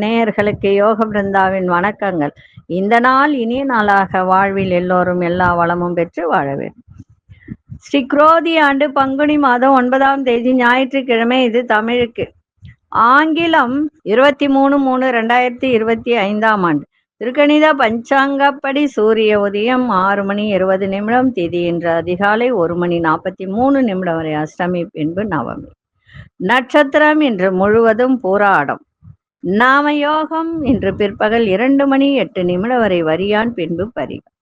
நேயர்களுக்கு யோக பிருந்தாவின் வணக்கங்கள். இந்த நாள் இனிய நாளாக வாழ்வில் எல்லோரும் எல்லா வளமும் பெற்று வாழ வேண்டும். ஸ்ரீ குரோதி ஆண்டு பங்குனி மாதம் 9ஆம் தேதி ஞாயிற்றுக்கிழமை. இது தமிழுக்கு. ஆங்கிலம் 23/3/2025 ஆண்டு. திருக்கணித பஞ்சாங்கப்படி சூரிய உதயம் 6:20 திதி இன்று அதிகாலை 1:43 வரை அஷ்டமி, பின்பு நவமி. நட்சத்திரம் இன்று முழுவதும் பூராடம். நாமயோகம் இன்று பிற்பகல் 2:08 வரை வரியான், பின்பு பரிகம்.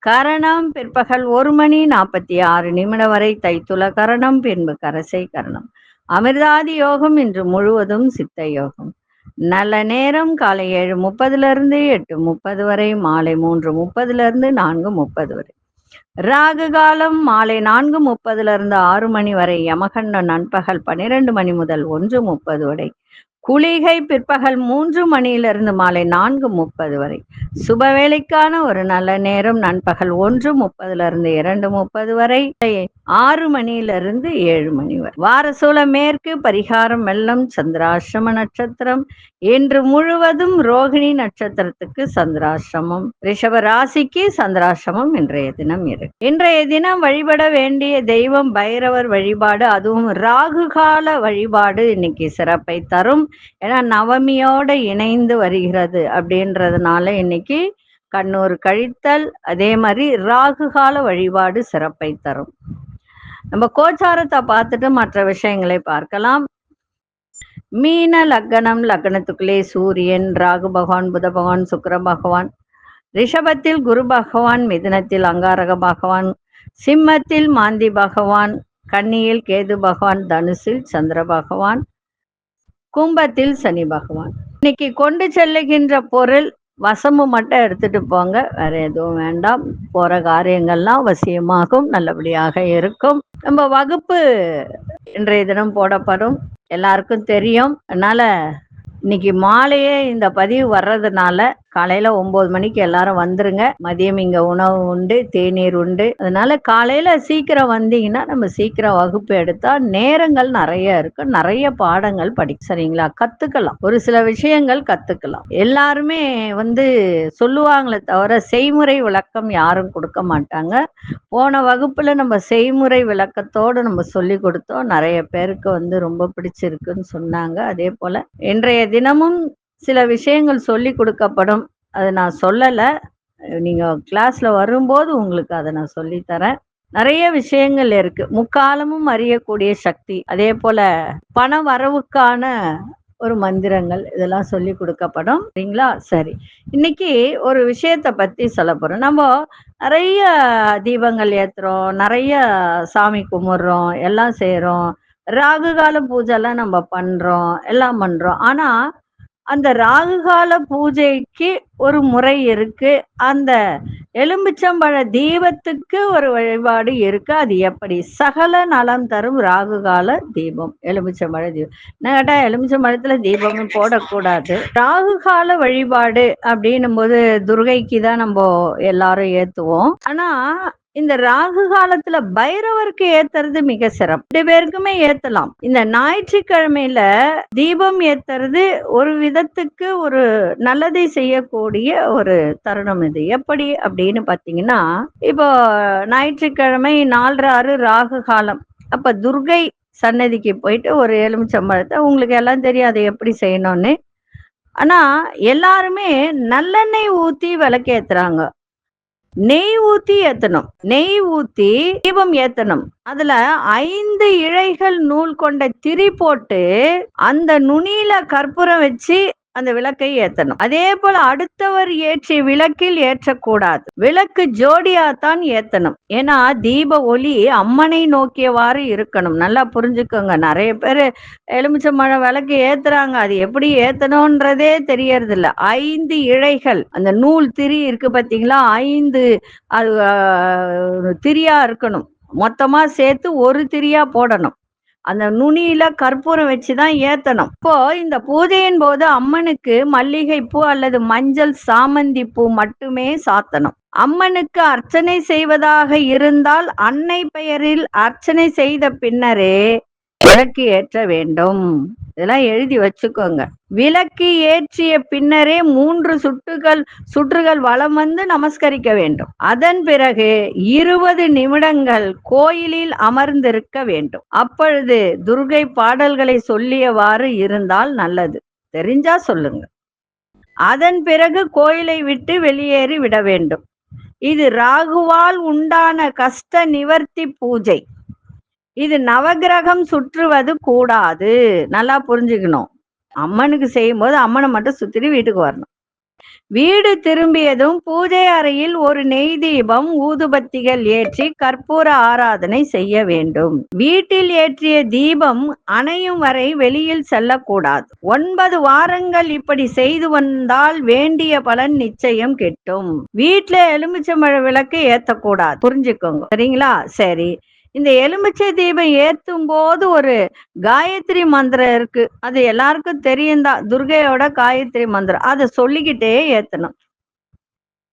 கரணம் பிற்பகல் 1:46 வரை தைத்துல கரணம், பின்பு கரசை கரணம். அமிர்தாதி யோகம் இன்று முழுவதும் சித்த யோகம். நல்ல நேரம் காலை 7:30 8:30 வரை, மாலை 3:30 4:30 வரை. ராகு காலம் மாலை 4:30 6 மணி வரை. யமகண்டம் நண்பகல் 12 மணி முதல் 1:30 வரை. குளிகை பிற்பகல் 3 மணியிலிருந்து மாலை 4:30 வரை. சுபவேளைக்கான ஒரு நல்ல நேரம் நண்பகல் 1:30 2:30 வரை, 6 மணியிலிருந்து 7 மணி வரை. வாரசூல மேற்கு. பரிகாரம் வெள்ளம். சந்திராசிரம நட்சத்திரம். இன்று முழுவதும் ரோகிணி நட்சத்திரத்துக்கு சந்திராசிரமம். ரிஷப ராசிக்கு சந்திராசிரமம் இன்றைய தினம் இருக்கு. இன்றைய தினம் வழிபட வேண்டிய தெய்வம் பைரவர் வழிபாடு, அதுவும் ராகு கால வழிபாடு இன்னைக்கு சிறப்பை தரும். ஏன்னா நவமியோட இணைந்து வருகிறது அப்படின்றதுனால இன்னைக்கு கண்ணூர் கழித்தல், அதே மாதிரி ராகு கால வழிபாடு சிறப்பை தரும். நம்ம கோச்சாரத்தை பார்த்துட்டு மற்ற விஷயங்களை பார்க்கலாம். மீன லக்னம். லக்னத்துக்குள்ளே சூரியன், ராகு பகவான், புத பகவான், சுக்கிர பகவான். ரிஷபத்தில் குரு பகவான், மிதுனத்தில் அங்காரக பகவான், சிம்மத்தில் மாந்தி பகவான், கன்னியில் கேது பகவான், தனுசில் சந்திர பகவான், கும்பத்தில் சனி பகவான். இன்னைக்கு கொண்டு செல்லுகின்ற பொருள் வசம்பு மட்டும் எடுத்துட்டு போங்க, வேற எதுவும் வேண்டாம். போற காரியங்கள்லாம் அவசியமாகும், நல்லபடியாக இருக்கும். நம்ம வகுப்பு இன்றைய தினம் போடப்படும், எல்லாருக்கும் தெரியும். அதனால இன்னைக்கு மாலையே இந்த பதிவு வர்றதுனால காலையில 9 மணிக்கு எல்லாரும் வந்துருங்க. மதியம் இங்க உணவு உண்டு, தேநீர் உண்டு. அதனால காலையில சீக்கிரம் வந்தீங்கன்னா நம்ம சீக்கிரம் வகுப்பு எடுத்தா நேரங்கள் நிறைய இருக்கு, நிறைய பாடங்கள் சரிங்களா, கத்துக்கலாம். ஒரு சில விஷயங்கள் கத்துக்கலாம். எல்லாருமே சொல்லுவாங்களே தவிர செய்முறை விளக்கம் யாரும் கொடுக்க மாட்டாங்க. போன வகுப்புல நம்ம செய்முறை விளக்கத்தோடு நம்ம சொல்லி கொடுத்தோம். நிறைய பேருக்கு ரொம்ப பிடிச்சிருக்குன்னு சொன்னாங்க. அதே போல இன்றைய தினமும் சில விஷயங்கள் சொல்லி கொடுக்கப்படும். அதை நான் சொல்லலை, நீங்க கிளாஸ்ல வரும்போது உங்களுக்கு அதை நான் சொல்லித்தரேன். நிறைய விஷயங்கள் இருக்கு. முக்காலமும் அறியக்கூடிய சக்தி, அதே போல பண வரவுக்கான ஒரு மந்திரங்கள், இதெல்லாம் சொல்லி கொடுக்கப்படும். சரிங்களா? சரி, இன்னைக்கு ஒரு விஷயத்தை பத்தி சொல்ல போறோம். நம்ம நிறைய தீபங்கள் ஏத்துறோம், நிறைய சாமி கும்பிடுறோம், எல்லாம் செய்யறோம். ராகு கால பூஜைலாம் நம்ம பண்றோம், எல்லாம் பண்றோம். ஆனா அந்த ராகுகால பூஜைக்கு ஒரு முறை இருக்கு. அந்த எலும்பிச்சம்பழ தீபத்துக்கு ஒரு வழிபாடு இருக்கு. அது எப்படி? சகல நலம் தரும் ராகுகால தீபம், எலுமிச்சம்பழ தீபம். என்ன கேட்டா, எலுமிச்சம்பழத்துல தீபமும் போடக்கூடாது. ராகுகால வழிபாடு அப்படின்னும் போது துர்கைக்கு தான் நம்ம எல்லாரும் ஏத்துவோம். ஆனா இந்த ராகு காலத்துல பைரவருக்கு ஏத்துறது மிக சிறப்பு. 2 பேருக்குமே ஏத்தலாம். இந்த ஞாயிற்றுக்கிழமையில தீபம் ஏத்துறது ஒரு விதத்துக்கு ஒரு நல்லதை செய்யக்கூடிய ஒரு தருணம். இது எப்படி அப்படின்னு பாத்தீங்கன்னா, இப்போ ஞாயிற்றுக்கிழமை 4:06 ராகு காலம். அப்ப துர்கை சன்னதிக்கு போயிட்டு ஒரு எலுமிச்சம்பழத்தை, உங்களுக்கு எல்லாம் தெரியும் அதை எப்படி செய்யணும்னு. ஆனா எல்லாருமே நல்லெண்ணெய் ஊத்தி விளக்கேத்துறாங்க. நெய் ஊத்தி ஏத்தணும். நெய் ஊத்தி தீபம் ஏத்தணும். அதுல 5 இழைகள் நூல் கொண்ட திரி போட்டு அந்த நுனியில கற்பூரம் வச்சு அந்த விளக்கை ஏத்தணும். அதே போல அடுத்தவர் ஏற்றிய விளக்கில் ஏற்றக்கூடாது. விளக்கு ஜோடியாத்தான் ஏத்தணும். ஏன்னா தீப ஒளி அம்மனை நோக்கியவாறு இருக்கணும். நல்லா புரிஞ்சுக்கோங்க. நிறைய பேரு எலுமிச்சம்பழம் விளக்கு ஏத்துறாங்க, அது எப்படி ஏத்தணும்ன்றதே தெரியறது இல்ல. 5 இழைகள், அந்த நூல் திரி இருக்கு பாத்தீங்களா, 5 அது திரியா இருக்கணும். மொத்தமா சேர்த்து ஒரு திரியா போடணும். அந்த நுனியில கற்பூரம் வச்சுதான் ஏத்தணும். இப்போ இந்த பூஜையின் போது அம்மனுக்கு மல்லிகை பூ அல்லது மஞ்சள் சாமந்தி பூ மட்டுமே சாத்தணும். அம்மனுக்கு அர்ச்சனை செய்வதாக இருந்தால் அன்னை பெயரில் அர்ச்சனை செய்த பின்னரே விளக்கு ஏற்ற வேண்டும். இதெல்லாம் எழுதி வச்சுக்கோங்க. விளக்கு ஏற்றிய பின்னரே 3 சுற்றுகள் வலம் வந்து நமஸ்கரிக்க வேண்டும். அதன் பிறகு 20 நிமிடங்கள் கோயிலில் அமர்ந்திருக்க வேண்டும். அப்பொழுது துர்கை பாடல்களை சொல்லியவாறு இருந்தால் நல்லது. தெரிஞ்சா சொல்லுங்க. அதன் பிறகு கோயிலை விட்டு வெளியேறி விட வேண்டும். இது ராகுவால் உண்டான கஷ்ட நிவர்த்தி பூஜை. இது நவகிரகம் சுற்றுவது கூடாது. நல்லா புரிஞ்சுக்கணும். அம்மனுக்கு செய்யும் போது அம்மனை மட்டும் சுத்திட்டு வீட்டுக்கு வரணும். வீடு திரும்பியதும் பூஜை அறையில் ஒரு நெய் தீபம் ஊதுபத்திகள் ஏற்றி கற்பூர ஆராதனை செய்ய வேண்டும். வீட்டில் ஏற்றிய தீபம் அணையும் வரை வெளியில் செல்லக்கூடாது. 9 வாரங்கள் இப்படி செய்து வந்தால் வேண்டிய பலன் நிச்சயம் கிட்டும். வீட்டுல எலுமிச்சம்பழ விளக்கு ஏத்தக்கூடாது. புரிஞ்சுக்கோங்க. சரிங்களா? சரி. இந்த எலுமிச்சை தீபம் ஏத்தும் போது ஒரு காயத்ரி மந்திரம் இருக்கு. அது எல்லாருக்கும் தெரியும் தான். துர்கையோட காயத்ரி மந்திரம். அதை சொல்லிக்கிட்டே ஏத்தணும்.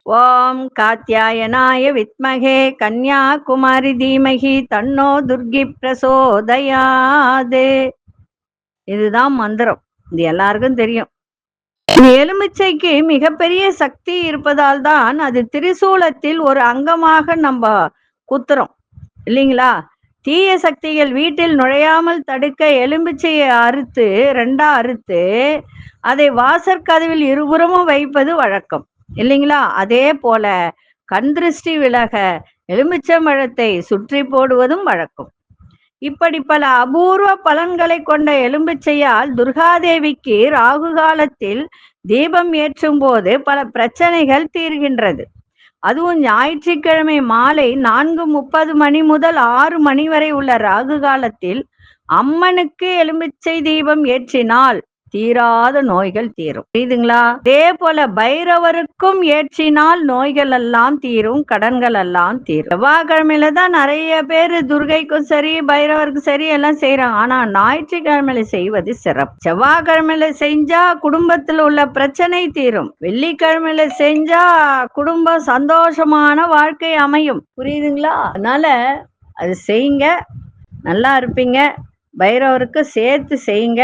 ஓம் காத்யாயனாய வித்மகே கன்யாகுமாரி தீமகி தன்னோ துர்கி பிரசோதயாதே. இதுதான் மந்திரம். இது எல்லாருக்கும் தெரியும். எலுமிச்சைக்கு மிகப்பெரிய சக்தி இருப்பதால் தான் அது திரிசூலத்தில் ஒரு அங்கமாக நம்ம குத்துறோம் இல்லைங்களா? தீய சக்திகள் வீட்டில் நுழையாமல் தடுக்க எலுமிச்சையை அறுத்து 2ஆ அறுத்து அதை வாசற்கதவில் இருபுறமும் வைப்பது வழக்கம் இல்லைங்களா? அதே போல கண் திருஷ்டி விலக எலுமிச்சம்பழத்தை சுற்றி போடுவதும் வழக்கம். இப்படி பல அபூர்வ பலன்களை கொண்ட எலும்பிச்சையால் துர்காதேவிக்கு ராகு காலத்தில் தீபம் ஏற்றும் போது பல பிரச்சனைகள் தீர்கின்றது. அதுவும் ஞாயிற்றுக்கிழமை மாலை 4:30 மணி முதல் 6 மணி வரை உள்ள ராகு காலத்தில் அம்மனுக்கு எலுமிச்சை தீபம் ஏற்றினால் தீராத நோய்கள் தீரும். புரியுதுங்களா? அதே போல பைரவருக்கும் ஏற்றினால் நோய்கள் எல்லாம் தீரும், கடன்கள் எல்லாம் தீரும். செவ்வாய்க்கிழமையில தான் நிறைய பேர் துர்கைக்கும் சரி பைரவருக்கும் சரி எல்லாம் செய்யறாங்க. ஆனா ஞாயிற்றுக்கிழமையில செய்வது சிறப்பு. செவ்வாய்க்கிழமையில செஞ்சா குடும்பத்தில் உள்ள பிரச்சனை தீரும். வெள்ளிக்கிழமையில செஞ்சா குடும்பம் சந்தோஷமான வாழ்க்கை அமையும். புரியுதுங்களா? அதனால அது செய்யுங்க, நல்லா இருப்பீங்க. பைரவருக்கு சேர்த்து செய்யுங்க.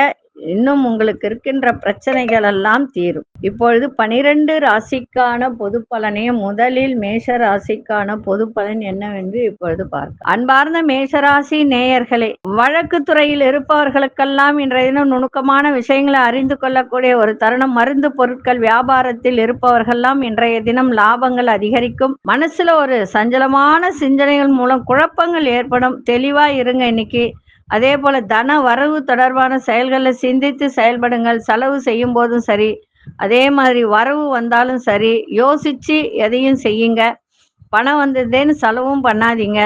இன்னும் உங்களுக்கு இருக்கின்ற பிரச்சனைகள் எல்லாம் தீரும். இப்பொழுது 12 ராசிக்கான பொது பலனையும் முதலில் மேஷ ராசிக்கான பொது பலன் என்னவென்று இப்பொழுது பார்க்க. அன்பார்ந்த மேஷராசி நேயர்களே, வழக்கு துறையில் இருப்பவர்களுக்கெல்லாம் இன்றைய தினம் நுணுக்கமான விஷயங்களை அறிந்து கொள்ளக்கூடிய ஒரு தருணம். மருந்து பொருட்கள் வியாபாரத்தில் இருப்பவர்கள்லாம் இன்றைய தினம் லாபங்கள் அதிகரிக்கும். மனசுல ஒரு சஞ்சலமான சிந்தனைகள் மூலம் குழப்பங்கள் ஏற்படும். தெளிவா இருங்க இன்னைக்கு. அதே போல தன வரவு தொடர்பான செயல்களை சிந்தித்து செயல்படுங்கள். செலவு செய்யும் போதும் சரி, அதே மாதிரி வரவு வந்தாலும் சரி, யோசிச்சு எதையும் செய்யுங்க. பணம் வந்ததுன்னு செலவும் பண்ணாதீங்க.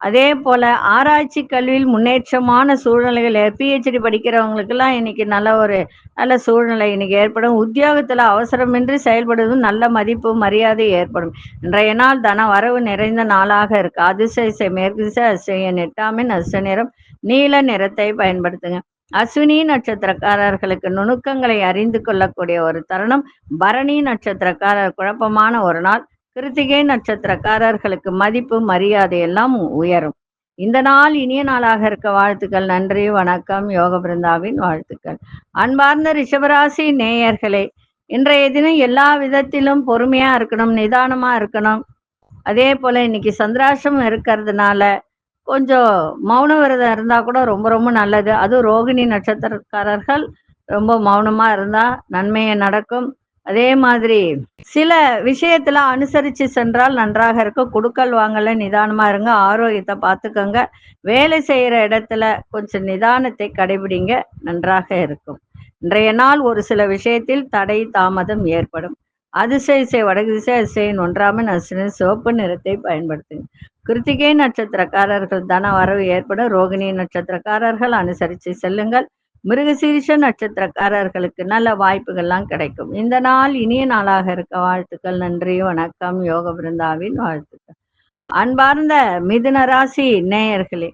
அதே போல ஆராய்ச்சி கல்வியில் முன்னேற்றமான சூழ்நிலைகள், PhD படிக்கிறவங்களுக்கெல்லாம் இன்னைக்கு நல்ல சூழ்நிலை இன்னைக்கு ஏற்படும். உத்தியோகத்துல அவசரமின்றி செயல்படுவதும் நல்ல மதிப்பு மரியாதை ஏற்படும். இன்றைய நாள் தன வரவு நிறைந்த நாளாக இருக்கு. அதிசய மேற்கு திசை அதிசய நெட்டாமின் அதிர்ஷ்ட நிறம் நீல நிறத்தை பயன்படுத்துங்க. அஸ்வினி நட்சத்திரக்காரர்களுக்கு நுணுக்கங்களை அறிந்து கொள்ளக்கூடிய ஒரு தருணம். பரணி நட்சத்திரக்காரர் குழப்பமான ஒரு நாள். கிருத்திகை நட்சத்திரக்காரர்களுக்கு மதிப்பு மரியாதை எல்லாம் உயரும். இந்த நாள் இனிய நாளாக இருக்க வாழ்த்துக்கள். நன்றி, வணக்கம். யோக பிருந்தாவின் வாழ்த்துக்கள். அன்பார்ந்த ரிஷபராசி நேயர்களே, இன்றைய தினம் எல்லா விதத்திலும் பொறுமையா இருக்கணும், நிதானமா இருக்கணும். அதே போல இன்னைக்கு சந்திராஷ்டிரமம் இருக்கிறதுனால கொஞ்சம் மௌன விரதம் இருந்தா கூட ரொம்ப ரொம்ப நல்லது. அதுவும் ரோகிணி நட்சத்திரக்காரர்கள் ரொம்ப மௌனமா இருந்தா நன்மையை நடக்கும். அதே மாதிரி சில விஷயத்துல அனுசரிச்சு சென்றால் நன்றாக இருக்கும். கொடுக்கல் வாங்கல நிதானமா இருங்க. ஆரோக்கியத்தை பார்த்துக்கோங்க. வேலை செய்யற இடத்துல கொஞ்சம் நிதானத்தை கடைபிடிங்க, நன்றாக இருக்கும். இன்றைய நாள் ஒரு சில விஷயத்தில் தடை தாமதம் ஏற்படும். அதிசய வடக்கு திசை அதிசயின் 1ஆம் அதிசய சிவப்பு நிறத்தை பயன்படுத்துங்க. கிருத்திகை நட்சத்திரக்காரர்கள் தன வரவு ஏற்படும். ரோகிணி நட்சத்திரக்காரர்கள் அனுசரித்து செல்லுங்கள். மிருகசீரிஷ நட்சத்திரக்காரர்களுக்கு நல்ல வாய்ப்புகள்லாம் கிடைக்கும். இந்த நாள் இனிய நாளாக இருக்க வாழ்த்துக்கள். நன்றி, வணக்கம். யோக பிருந்தாவின் வாழ்த்துக்கள். அன்பார்ந்த மிதுன ராசி நேயர்களே,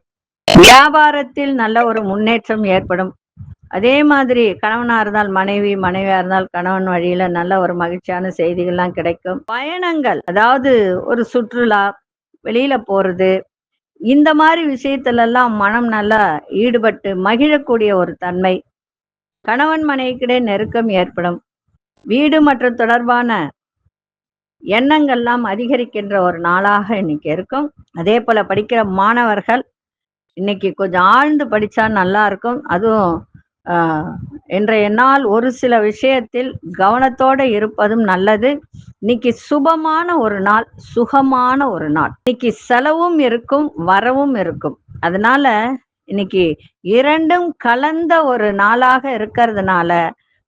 வியாபாரத்தில் நல்ல ஒரு முன்னேற்றம் ஏற்படும். அதே மாதிரி கணவனா இருந்தால் மனைவி, மனைவியா இருந்தால் கணவன் வழியில நல்ல ஒரு மகிழ்ச்சியான செய்திகள்லாம் கிடைக்கும். பயணங்கள், அதாவது ஒரு சுற்றுலா, வெளியில போறது, இந்த மாரி விஷயத்துலலாம் மனம் நல்லா ஈடுபட்டு மகிழக்கூடிய ஒரு தன்மை. கணவன் மனைவிக்கிடையே நெருக்கம் ஏற்படும். வீடு மற்றும் தொடர்பான எண்ணங்கள்லாம் அதிகரிக்கின்ற ஒரு நாளாக இன்னைக்கு இருக்கும். அதே போல படிக்கிற மாணவர்கள் இன்னைக்கு கொஞ்சம் ஆழ்ந்து படிச்சா நல்லா இருக்கும். அதுவும் இன்றைய நாள் ஒரு சில விஷயத்தில் கவனத்தோட இருப்பதும் நல்லது. இன்னைக்கு சுபமான ஒரு நாள், சுகமான ஒரு நாள். இன்னைக்கு செலவும் இருக்கும், வரவும் இருக்கும். அதனால இன்னைக்கு இரண்டும் கலந்த ஒரு நாளாக இருக்கிறதுனால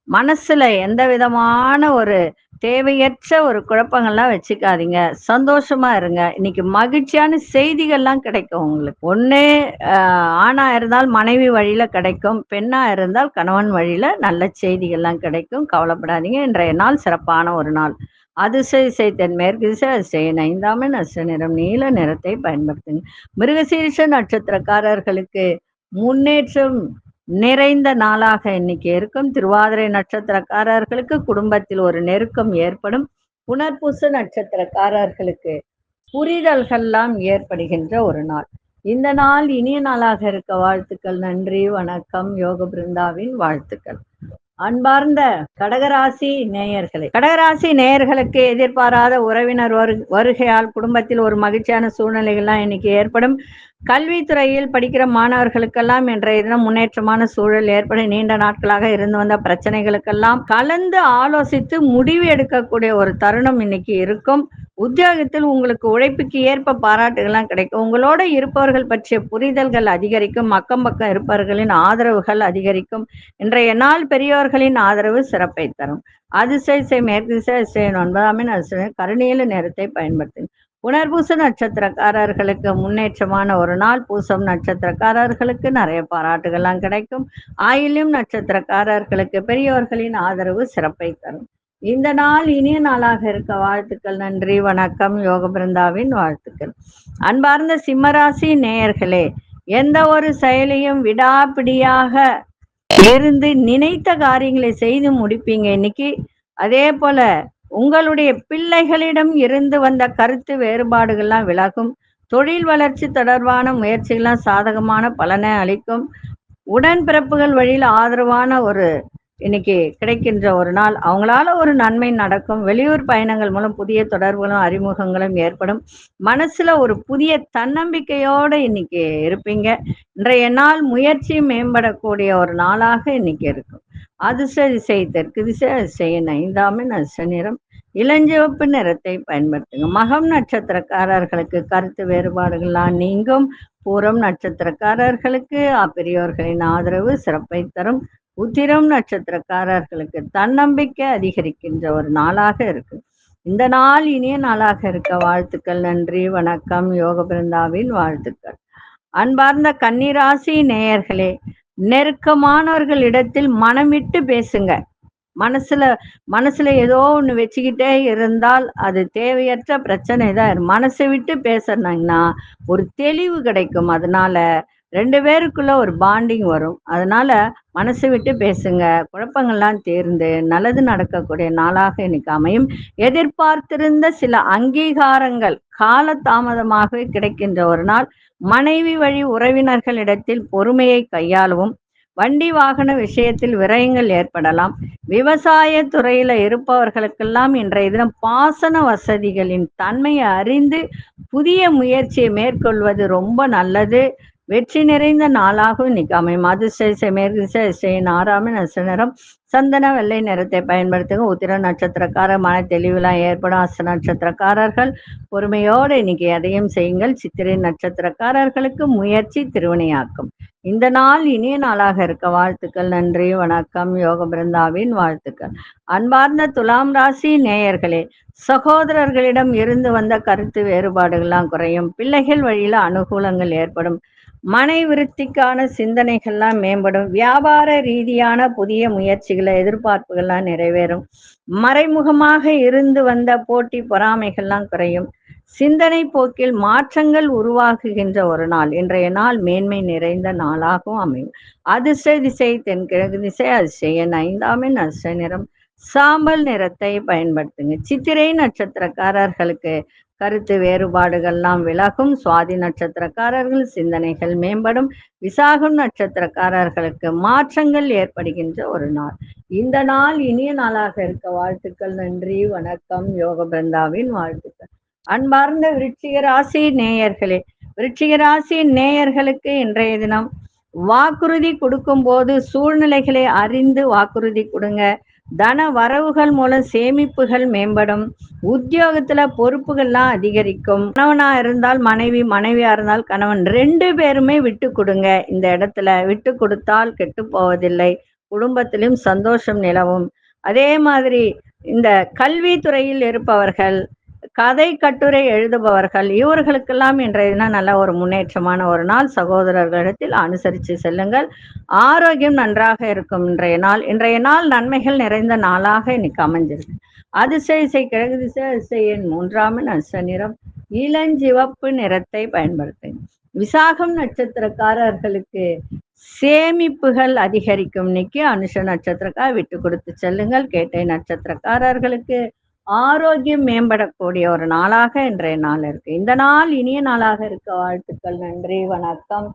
மனசுல எந்த விதமான ஒரு தேவையற்ற ஒரு குழப்பங்கள்லாம் வச்சுக்காதீங்க. சந்தோஷமா இருங்க. இன்னைக்கு மகிழ்ச்சியான செய்திகள்லாம் கிடைக்கும் உங்களுக்கு. ஒண்ணு ஆணா இருந்தால் மனைவி வழியில கிடைக்கும். பெண்ணா இருந்தால் கணவன் வழியில நல்ல செய்திகள்லாம் கிடைக்கும். கவலைப்படாதீங்க. இன்றைய நாள் சிறப்பான ஒரு நாள். அதிசய இசை தென்மேற்கு திசை அதிசய ஐந்தாம் எண் அஸ்த நிறம் நீல நிறத்தை பயன்படுத்துங்க. மிருகசீரிஷ நட்சத்திரக்காரர்களுக்கு முன்னேற்றம் நிறைந்த நாளாக இன்னைக்கு இருக்கும். திருவாதிரை நட்சத்திரக்காரர்களுக்கு குடும்பத்தில் ஒரு நெருக்கம் ஏற்படும். புனர்பூச நட்சத்திரக்காரர்களுக்கு புரிதல்கள்லாம் ஏற்படுகின்ற ஒரு நாள். இந்த நாள் இனிய நாளாக இருக்க வாழ்த்துக்கள். நன்றி, வணக்கம். யோக பிருந்தாவின் வாழ்த்துக்கள். அன்பார்ந்த கடகராசி நேயர்களே, கடகராசி நேயர்களுக்கு எதிர்பாராத உறவினர் வருகையால் குடும்பத்தில் ஒரு மகிழ்ச்சியான சூழ்நிலைகள்லாம் இன்னைக்கு ஏற்படும். கல்வித்துறையில் படிக்கிற மாணவர்களுக்கெல்லாம் இன்றைய தினம் முன்னேற்றமான சூழல் ஏற்பட நீண்ட நாட்களாக இருந்து வந்த பிரச்சனைகளுக்கெல்லாம் கலந்து ஆலோசித்து முடிவு எடுக்கக்கூடிய ஒரு தருணம் இன்னைக்கு இருக்கும். உத்தியோகத்தில் உங்களுக்கு உழைப்புக்கு ஏற்ப பாராட்டுகள்லாம் கிடைக்கும். உங்களோட இருப்பவர்கள் பற்றிய புரிதல்கள் அதிகரிக்கும். அக்கம் பக்கம் இருப்பவர்களின் ஆதரவுகள் அதிகரிக்கும். இன்றைய நாள் பெரியோர்களின் ஆதரவு சிறப்பை தரும். அதிசய மேற்கு திசை அதிசய 9ஆம் எண் அதிசய கருநீல நேரத்தை பயன்படுத்துங்க. புனர்பூச நட்சத்திரக்காரர்களுக்கு முன்னேற்றமான ஒரு நாள். பூசம் நட்சத்திரக்காரர்களுக்கு நிறைய பாராட்டுகள்லாம் கிடைக்கும். ஆயில்யம் நட்சத்திரக்காரர்களுக்கு பெரியோர்களின் ஆதரவு சிறப்பை தரும். இந்த நாள் இனிய நாளாக இருக்க வாழ்த்துக்கள். நன்றி, வணக்கம். யோக பிருந்தாவின் வாழ்த்துக்கள். அன்பார்ந்த சிம்மராசி நேயர்களே, எந்த ஒரு செயலையும் விடாப்பிடியாக இருந்து நினைத்த காரியங்களை செய்து முடிப்பீங்க இன்னைக்கு. அதே போல உங்களுடைய பிள்ளைகளிடம் இருந்து வந்த கருத்து வேறுபாடுகள்லாம் விலகும். தொழில் வளர்ச்சி தொடர்பான முயற்சிகள்லாம் சாதகமான பலனை அளிக்கும். உடன்பிறப்புகள் வழியில் ஆதரவான ஒரு இன்னைக்கு கிடைக்கின்ற ஒரு நாள். அவங்களால ஒரு நன்மை நடக்கும். வெளியூர் பயணங்கள் மூலம் புதிய தொடர்புகளும் அறிமுகங்களும் ஏற்படும். மனசுல ஒரு புதிய தன்னம்பிக்கையோடு இன்னைக்கு இருப்பீங்க. இன்றைய நாள் முயற்சி மேம்படக்கூடிய ஒரு நாளாக இன்னைக்கு இருக்கும். அதிர்ஷ்ட திசை தெற்கு திசை அதிசய 5ஆம் எண் அதிர்ஷ்ட நிறம் இளஞ்சிவப்பு நிறத்தை பயன்படுத்துங்க. மகம் நட்சத்திரக்காரர்களுக்கு கருத்து வேறுபாடுகள்லாம் நீங்கும். பூரம் நட்சத்திரக்காரர்களுக்கு பெரியோர்களின் ஆதரவு சிறப்பை தரும். உத்திரம் நட்சத்திரக்காரர்களுக்கு தன்னம்பிக்கை அதிகரிக்கின்ற ஒரு நாளாக இருக்கு. இந்த நாள் இனிய நாளாக இருக்க வாழ்த்துக்கள். நன்றி, வணக்கம். யோக பிருந்தாவின் வாழ்த்துக்கள். அன்பார்ந்த கன்னிராசி நேயர்களே, நெருக்கமானவர்கள் இடத்தில் மனம் விட்டு பேசுங்க. மனசுல ஏதோ ஒண்ணு வச்சுக்கிட்டே இருந்தால் அது தேவையற்ற பிரச்சனை தான். மனசை விட்டு பேசுனாங்கன்னா ஒரு தெளிவு கிடைக்கும். அதனால 2 பேருக்குள்ள ஒரு பாண்டிங் வரும். அதனால மனசை விட்டு பேசுங்க. குழப்பங்கள்லாம் தீர்ந்து நல்லது நடக்கக்கூடிய நாளாக இன்னைக்கு அமையும். எதிர்பார்த்திருந்த சில அங்கீகாரங்கள் கால தாமதமாகவே கிடைக்கின்ற ஒரு நாள். மனைவி வழி உறவினர்களிடத்தில் பொறுமையை கையாளவும். வண்டி வாகன விஷயத்தில் விரயங்கள் ஏற்படலாம். விவசாய துறையில இருப்பவர்களுக்கெல்லாம் இன்றைய தினம் பாசன வசதிகளின் தன்மையை அறிந்து புதிய முயற்சியை மேற்கொள்வது ரொம்ப நல்லது. வெற்றி நிறைந்த நாளாகவும் இன்னைக்கு அமையும். அதிர்ஷ்ட மேற்கு திசை அதிசய 6ஆம் எண் அதிர்ஷ்ட நிறம் சந்தன வெள்ளை நிறத்தை பயன்படுத்துங்க. உத்திர நட்சத்திரக்காரர் மன தெளிவுலாம் ஏற்படும். அஸ்த நட்சத்திரக்காரர்கள் பொறுமையோடு இன்னைக்கு எதையும் செய்யுங்கள். சித்திரை நட்சத்திரக்காரர்களுக்கு முயற்சி திருவினையாக்கும். இந்த நாள் இனிய நாளாக இருக்க வாழ்த்துக்கள். நன்றி, வணக்கம். யோக பிருந்தாவின் வாழ்த்துக்கள். அன்பார்ந்த துலாம் ராசி நேயர்களே, சகோதரர்களிடம் இருந்து வந்த கருத்து வேறுபாடுகள்லாம் குறையும். பிள்ளைகள் வழியில அனுகூலங்கள் ஏற்படும். மனை விருத்திக்கான சிந்தனைகள்லாம் மேம்படும். வியாபார ரீதியான புதிய முயற்சிகளை எதிர்பார்ப்புகள்லாம் நிறைவேறும். மறைமுகமாக இருந்து வந்த போட்டி பொறாமைகள்லாம் குறையும். சிந்தனை போக்கில் மாற்றங்கள் உருவாகுகின்ற ஒரு நாள். இன்றைய நாள் மேன்மை நிறைந்த நாளாகவும் அமையும். அதிர்ஷ்ட திசை தென்கிழக்கு திசை. அதிர்ஷ்ட எண் 5ஆம் எண். அதிர்ஷ்ட நிறம் சாம்பல் நிறத்தை பயன்படுத்துங்க. சித்திரை நட்சத்திரக்காரர்களுக்கு கருத்து வேறுபாடுகள்லாம் விலகும். சுவாதி நட்சத்திரக்காரர்கள் சிந்தனைகள் மேம்படும். விசாகம் நட்சத்திரக்காரர்களுக்கு மாற்றங்கள் ஏற்படுகின்ற ஒரு நாள். இந்த நாள் இனிய நாளாக இருக்க வாழ்த்துக்கள். நன்றி, வணக்கம். யோக பிருந்தாவின் வாழ்த்துக்கள். அன்பார்ந்த விருச்சிக ராசி நேயர்களே, விருச்சிக ராசி நேயர்களுக்கு இன்றைய தினம் வாக்குறுதி கொடுக்கும் போது சூழ்நிலைகளை அறிந்து வாக்குறுதி கொடுங்க. தன வரவுகள் மூலம் சேமிப்புகள் மேம்படும். உத்தியோகத்துல பொறுப்புகள்லாம் அதிகரிக்கும். கணவனா இருந்தால் மனைவி, மனைவியா இருந்தால் கணவன், 2 பேருமே விட்டு கொடுங்க. இந்த இடத்துல விட்டு கொடுத்தால் கெட்டு போவதில்லை. குடும்பத்திலும் சந்தோஷம் நிலவும். அதே மாதிரி இந்த கல்வித்துறையில் இருப்பவர்கள், கதை கட்டுரை எழுதுபவர்கள், இவர்களுக்கெல்லாம் இன்றைய தினம் நல்ல ஒரு முன்னேற்றமான ஒரு நாள். சகோதரர்களிடத்தில் அனுசரித்து செல்லுங்கள். ஆரோக்கியம் நன்றாக இருக்கும். இன்றைய நாள் நன்மைகள் நிறைந்த நாளாக இன்னைக்கு அமைஞ்சிருக்கு. அதிர்ஷ்ட திசை கிழக்கு திசை. அதிர்ஷ்ட எண் 3ஆம் எண். அதிர்ஷ்ட நிறம் இளஞ்சிவப்பு நிறத்தை பயன்படுத்துங்க. விசாகம் நட்சத்திரக்காரர்களுக்கு சேமிப்புகள் அதிகரிக்கும். இன்னைக்கு அனுஷ நட்சத்திரக்கார விட்டு கொடுத்து செல்லுங்கள். கேட்டை நட்சத்திரக்காரர்களுக்கு ஆரோக்கியம் மேம்படக்கூடிய ஒரு நாளாக இன்றைய நாள் இருக்கு. இந்த நாள் இனிய நாளாக இருக்க வாழ்த்துக்கள். நன்றி, வணக்கம்.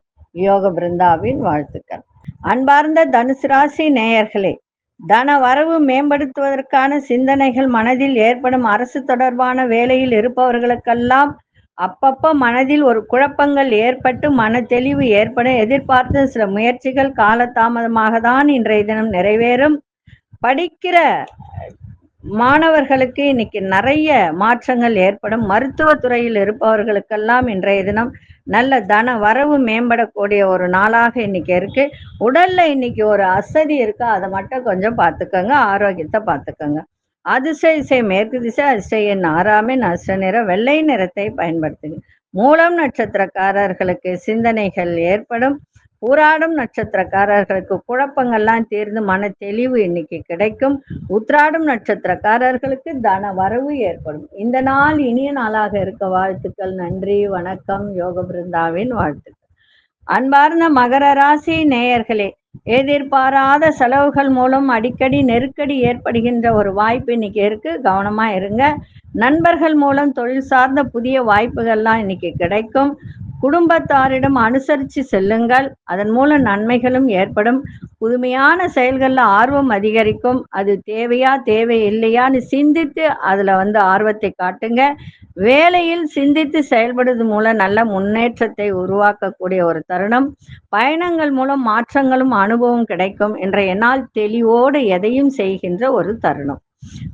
யோக பிருந்தாவின் வாழ்த்துக்கள். அன்பார்ந்த தனுசு ராசி நேயர்களே, தன வரவு மேம்படுத்துவதற்கான சிந்தனைகள் மனதில் ஏற்படும். அரசு தொடர்பான வேலையில் இருப்பவர்களுக்கெல்லாம் அப்பப்ப மனதில் ஒரு குழப்பங்கள் ஏற்பட்டு மன தெளிவு ஏற்படும். எதிர்பார்த்த சில முயற்சிகள் காலதாமதமாக தான் இன்றைய தினம் நிறைவேறும். படிக்கிற மாணவர்களுக்கு இன்னைக்கு நிறைய மாற்றங்கள் ஏற்படும். மருத்துவத்துறையில் இருப்பவர்களுக்கெல்லாம் இன்றைய தினம் நல்ல தன வரவு மேம்படக்கூடிய ஒரு நாளாக இன்னைக்கு இருக்கு. உடல்ல இன்னைக்கு ஒரு அசதி இருக்கு, அதை மட்டும் கொஞ்சம் பார்த்துக்கோங்க. ஆரோக்கியத்தை பார்த்துக்கோங்க. அதிர்ஷ்ட திசை மேற்கு திசை. அதிர்ஷ்ட எண் 6ஆம் எண். அதிர்ஷ்ட நிறம் வெள்ளை நிறத்தை பயன்படுத்துங்க. மூலம் நட்சத்திரக்காரர்களுக்கு சிந்தனைகள் ஏற்படும். பூராடம் நட்சத்திரக்காரர்களுக்கு குழப்பங்கள்லாம் தீர்ந்து மன தெளிவு இன்னைக்கு கிடைக்கும். உத்திராடம் நட்சத்திரக்காரர்களுக்கு தன வரவு ஏற்படும். இந்த நாள் இனிய நாளாக இருக்க வாழ்த்துக்கள். நன்றி, வணக்கம். யோக பிருந்தாவின் வாழ்த்துக்கள். அன்பார்ந்த மகர ராசி நேயர்களே, எதிர்பாராத செலவுகள் மூலம் அடிக்கடி நெருக்கடி ஏற்படுகின்ற ஒரு வாய்ப்பு இன்னைக்கு இருக்கு. கவனமா இருங்க. நண்பர்கள் மூலம் தொழில் சார்ந்த புதிய வாய்ப்புகள்லாம் இன்னைக்கு கிடைக்கும். குடும்பத்தாரிடம் அனுசரித்து செல்லுங்கள். அதன் மூலம் நன்மைகளும் ஏற்படும். புதுமையான செயல்களில் ஆர்வம் அதிகரிக்கும். அது தேவையா தேவையில்லையான்னு சிந்தித்து அதில் ஆர்வத்தை காட்டுங்க. வேலையில் சிந்தித்து செயல்படுவது மூலம் நல்ல முன்னேற்றத்தை உருவாக்கக்கூடிய ஒரு தருணம். பயணங்கள் மூலம் மாற்றங்களும் அனுபவம் கிடைக்கும். இன்றைய நாள் தெளிவோடு எதையும் செய்கின்ற ஒரு தருணம்.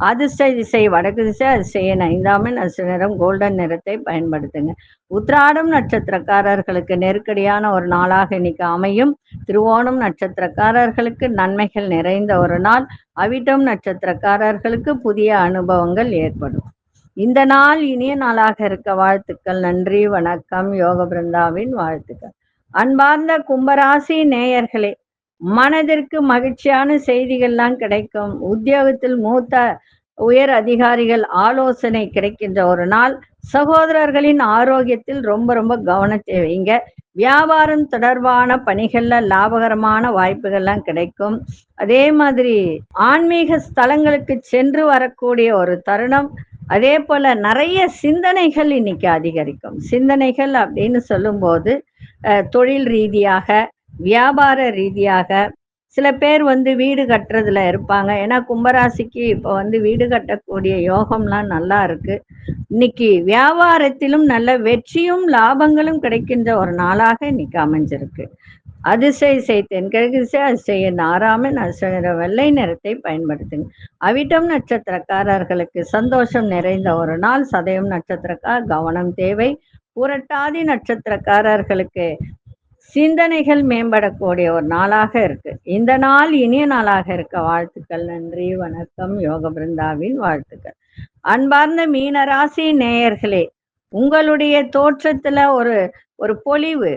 அதிர்ஷ்ட திசை வடக்கு திசை. அதிர்ஷ்ட எண் 5ஆம் எண். அதிர்ஷ்ட நிறம் கோல்டன் நிறத்தை பயன்படுத்துங்க. உத்திராடம் நட்சத்திரக்காரர்களுக்கு நெருக்கடியான ஒரு நாளாக இன்னைக்கு அமையும். திருவோணம் நட்சத்திரக்காரர்களுக்கு நன்மைகள் நிறைந்த ஒரு நாள். அவிட்டம் நட்சத்திரக்காரர்களுக்கு புதிய அனுபவங்கள் ஏற்படும். இந்த நாள் இனிய நாளாக இருக்க வாழ்த்துக்கள். நன்றி, வணக்கம். யோக பிருந்தாவின் வாழ்த்துக்கள். அன்பார்ந்த கும்பராசி நேயர்களே, மனதிற்கு மகிழ்ச்சியான செய்திகள்லாம் கிடைக்கும். உத்தியோகத்தில் மூத்த உயர் அதிகாரிகள் ஆலோசனை கிடைக்கின்ற ஒரு நாள். சகோதரர்களின் ஆரோக்கியத்தில் ரொம்ப கவனத்தை வைங்க. வியாபாரம் தொடர்பான பணிகள்ல லாபகரமான வாய்ப்புகள்லாம் கிடைக்கும். அதே மாதிரி ஆன்மீக ஸ்தலங்களுக்கு சென்று வரக்கூடிய ஒரு தருணம். அதே போல நிறைய சிந்தனைகள் இன்னைக்கு அதிகரிக்கும். சிந்தனைகள் அப்படின்னு சொல்லும்போது தொழில் ரீதியாக, வியாபார ரீதியாக, சில பேர் வீடு கட்டுறதுல இருப்பாங்க. ஏன்னா கும்பராசிக்கு இப்போ வீடு கட்டக்கூடிய யோகம்லாம் நல்லா இருக்கு. இன்னைக்கு வியாபாரத்திலும் நல்ல வெற்றியும் லாபங்களும் கிடைக்கின்ற ஒரு நாளாக இன்னைக்கு அமைஞ்சிருக்கு. அதிர்ஷ்ட திசை தென்கிழக்கு திசை. அதிர்ஷ்ட எண் 6ஆம் எண். அதிர்ஷ்ட நிற வெள்ளை நிறத்தை பயன்படுத்துங்க. அவிட்டம் நட்சத்திரக்காரர்களுக்கு சந்தோஷம் நிறைந்த ஒரு நாள். சதயம் நட்சத்திரக்கார் கவனம் தேவை. புரட்டாதி நட்சத்திரக்காரர்களுக்கு சிந்தனைகள் மேம்படக்கூடிய ஒரு நாளாக இருக்கு. இந்த நாள் இனிய நாளாக இருக்க வாழ்த்துக்கள். நன்றி, வணக்கம். யோக பிருந்தாவின் வாழ்த்துக்கள். அன்பார்ந்த மீனராசி நேயர்களே, உங்களுடைய தோற்றத்துல ஒரு பொலிவு,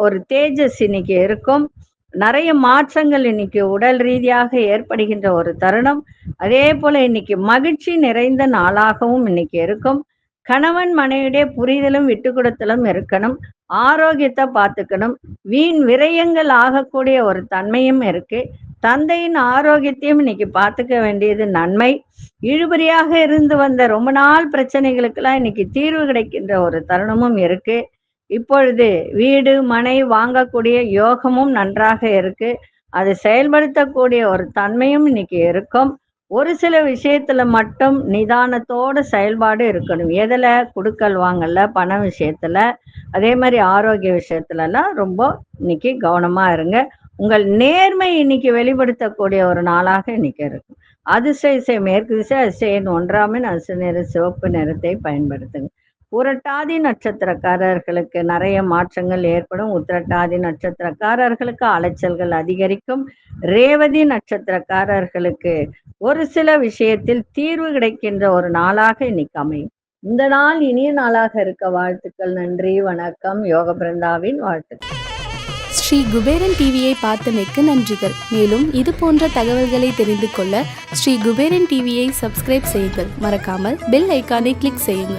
ஒரு தேஜஸ் இன்னைக்கு இருக்கும். நிறைய மாற்றங்கள் இன்னைக்கு உடல் ரீதியாக ஏற்படுகின்ற ஒரு தருணம். அதே போல இன்னைக்கு மகிழ்ச்சி நிறைந்த நாளாகவும் இன்னைக்கு இருக்கும். கணவன் மனைவிடைய புரிதலும் விட்டு கொடுத்தலும் இருக்கணும். ஆரோக்கியத்தை பார்த்துக்கணும். வீண் விரயங்கள் ஆகக்கூடிய ஒரு தன்மையும் இருக்கு. தந்தையின் ஆரோக்கியத்தையும் இன்னைக்கு பார்த்துக்க வேண்டியது நன்மை. இழுபறியாக இருந்து வந்த ரொம்ப நாள் பிரச்சனைகளுக்கெல்லாம் இன்னைக்கு தீர்வு கிடைக்கின்ற ஒரு தருணமும் இருக்கு. இப்பொழுது வீடு மனை வாங்கக்கூடிய யோகமும் நன்றாக இருக்கு. அதை செயல்படுத்தக்கூடிய ஒரு தன்மையும் இன்னைக்கு இருக்கும். ஒரு சில விஷயத்துல மட்டும் நிதானத்தோட செயல்பாடு இருக்கணும். எதுல? குடுக்கல் வாங்கல, பண விஷயத்துல, அதே மாதிரி ஆரோக்கிய விஷயத்துல எல்லாம் ரொம்ப இன்னைக்கு கவனமா இருங்க. உங்கள் நேர்மை இன்னைக்கு வெளிப்படுத்தக்கூடிய ஒரு நாளாக இன்னைக்கு இருக்கும். அதிசய மேற்கு திசை அதிசயன் 1ஆம் நிற சிவப்பு நிறத்தை பயன்படுத்துங்க. புரட்டாதி நட்சத்திரக்காரர்களுக்கு நிறைய மாற்றங்கள் ஏற்படும். உத்திரட்டாதி நட்சத்திரக்காரர்களுக்கு அலைச்சல்கள் அதிகரிக்கும். ரேவதி நட்சத்திரக்காரர்களுக்கு ஒரு சில விஷயத்தில் தீர்வு கிடைக்கின்ற ஒரு நாளாக இன்னைக்கு அமையும். இந்த நாள் இனிய நாளாக இருக்க வாழ்த்துக்கள். நன்றி, வணக்கம். யோக பிருந்தாவின் வாழ்த்துக்கள். ஸ்ரீ குபேரன் டிவியை பார்த்தமைக்கு நன்றிகள். மேலும் இது போன்ற தகவல்களை தெரிந்து கொள்ள ஸ்ரீ குபேரன் டிவியை சப்ஸ்கிரைப் செய்யுங்கள். மறக்காமல் பெல் ஐக்கானை கிளிக் செய்யுங்கள்.